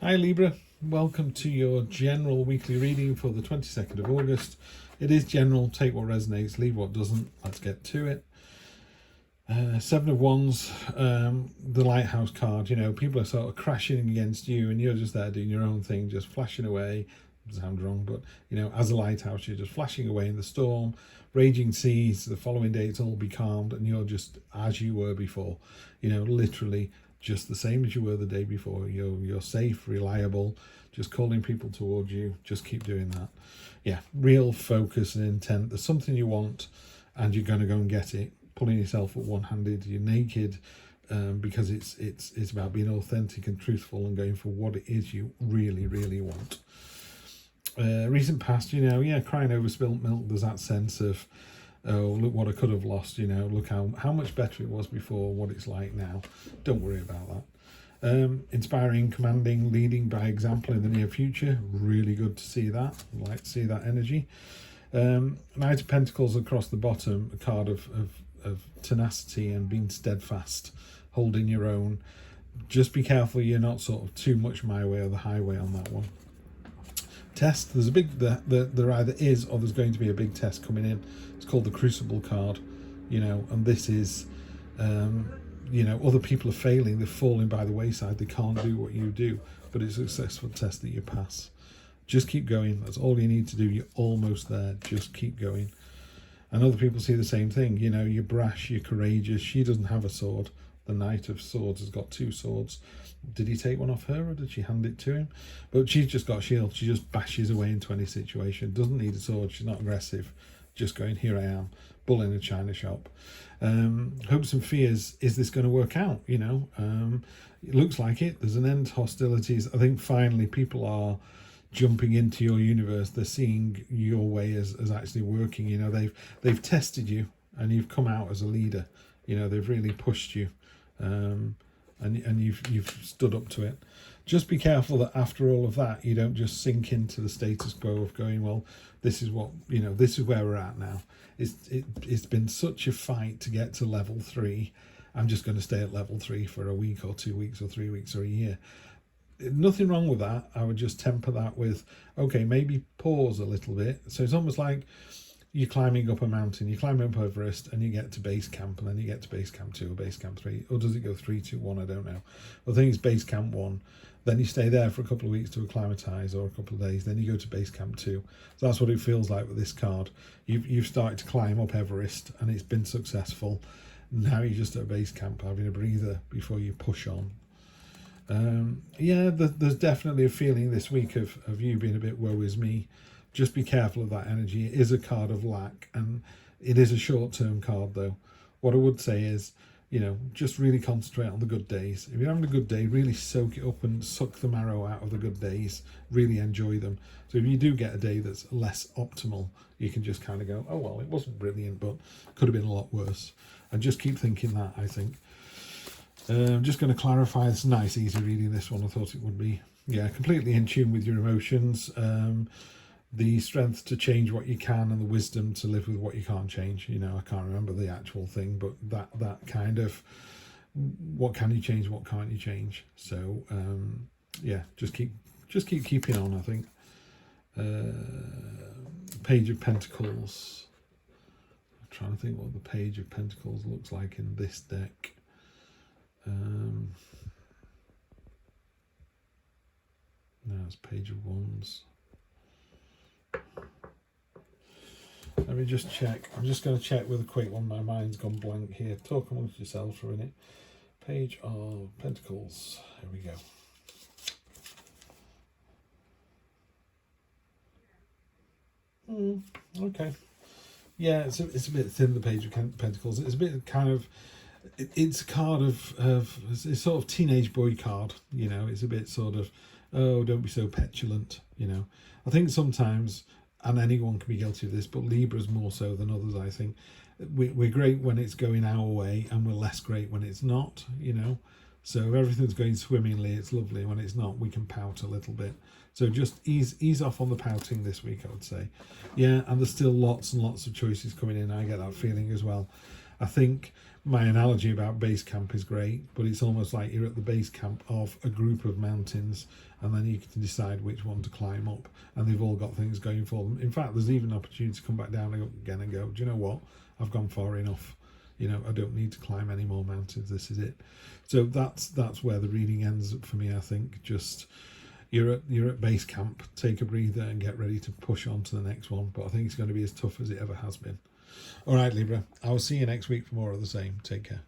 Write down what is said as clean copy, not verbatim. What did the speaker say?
Hi Libra, welcome to your general weekly reading for the 22nd of August. It is general, take what resonates, leave what doesn't. Let's get to it. Seven of Wands, the Lighthouse card. You know, people are sort of crashing against you and you're just there doing your own thing, just flashing away. Sounds wrong, but you know, as a lighthouse, you're just flashing away in the storm, raging seas. The following day it's all be calmed and you're just as you were before, you know, literally just the same as you were the day before. You're safe, reliable, just calling people towards you. Just keep doing that. Yeah, real focus and intent. There's something you want and you're going to go and get it. Pulling yourself up one-handed, you're naked, because it's about being authentic and truthful and going for what it is you really want. Recent past, you know, yeah, crying over spilt milk. There's that sense of, oh, look what I could have lost, you know, look how much better it was before, what it's like now. Don't worry about that. Inspiring, commanding, leading by example in the near future. Really good to see that. I'd like to see that energy. Knight of Pentacles across the bottom, a card of tenacity and being steadfast, holding your own. Just be careful you're not sort of too much my way or the highway on that one. Test, there's a big, there either is or there's going to be a big test coming in. It's called the Crucible card, you know, and this is, you know, other people are failing, they're falling by the wayside, they can't do what you do, but it's a successful test that you pass. Just keep going, that's all you need to do, you're almost there, just keep going. And other people see the same thing, you know, you're brash, you're courageous. She doesn't have a sword. The Knight of Swords has got two swords. Did he take one off her or did she hand it to him? But she's just got a shield. She just bashes away into any situation. Doesn't need a sword. She's not aggressive. Just going, here I am, bull in a china shop. Hopes and fears. Is this going to work out? You know, it looks like it. There's an end to hostilities. I think finally people are jumping into your universe. They're seeing your way as actually working. You know, they've tested you and you've come out as a leader. You know, they've really pushed you, and you've stood up to it. Just be careful that after all of that you don't just sink into the status quo of going, well, this is what, you know, this is where we're at now. It's been such a fight to get to level 3. I'm just going to stay at level 3 for a week or 2 weeks or 3 weeks or a year. Nothing wrong with that. I would just temper that with, okay, maybe pause a little bit. So it's almost like you're climbing up a mountain, you're climbing up Everest and you get to base camp, and then you get to base camp 2 or base camp 3, or does it go 3, 2, 1? I don't know. I think it's base camp 1. Then you stay there for a couple of weeks to acclimatise, or a couple of days. Then you go to base camp 2. So that's what it feels like with this card. You've started to climb up Everest and it's been successful. Now you're just at base camp having a breather before you push on. Yeah, there's definitely a feeling this week of you being a bit woe is me. Just be careful of that energy. It is a card of lack and it is a short-term card though. What I would say is, you know, just really concentrate on the good days. If you're having a good day, really soak it up and suck the marrow out of the good days. Really enjoy them. So if you do get a day that's less optimal, you can just kind of go, oh well, it wasn't brilliant, but could have been a lot worse. And just keep thinking that, I think. I'm just going to clarify. It's nice, easy reading, this one. I thought it would be. Yeah, completely in tune with your emotions. The strength to change what you can and the wisdom to live with what you can't change. You know, I can't remember the actual thing, but that kind of, what can you change, what can't you change? So yeah, just keep keeping on, I think. Page of Pentacles. I'm trying to think what the Page of Pentacles looks like in this deck. No, it's Page of Wands. Let me just check. I'm just going to check with a quick one. My mind's gone blank here. Talk amongst yourselves for a minute. Page of Pentacles. Here we go. Okay. Yeah, it's a bit thin, the Page of Pentacles. It's a bit kind of, it's a card of it's sort of teenage boy card, you know. It's a bit sort of, oh, don't be so petulant, you know. I think sometimes, and anyone can be guilty of this, but Libras more so than others, I think. We're great when it's going our way and we're less great when it's not, you know. So if everything's going swimmingly, it's lovely. When it's not, we can pout a little bit. So just ease off on the pouting this week, I would say. Yeah, and there's still lots and lots of choices coming in. I get that feeling as well. I think my analogy about base camp is great, but it's almost like you're at the base camp of a group of mountains, and then you can decide which one to climb up, and they've all got things going for them. In fact, there's even an opportunity to come back down again and go, do you know what, I've gone far enough, you know, I don't need to climb any more mountains, this is it. So that's where the reading ends for me. I think just you're at base camp, take a breather and get ready to push on to the next one, but I think it's going to be as tough as it ever has been. All right, Libra, I will see you next week for more of the same. Take care.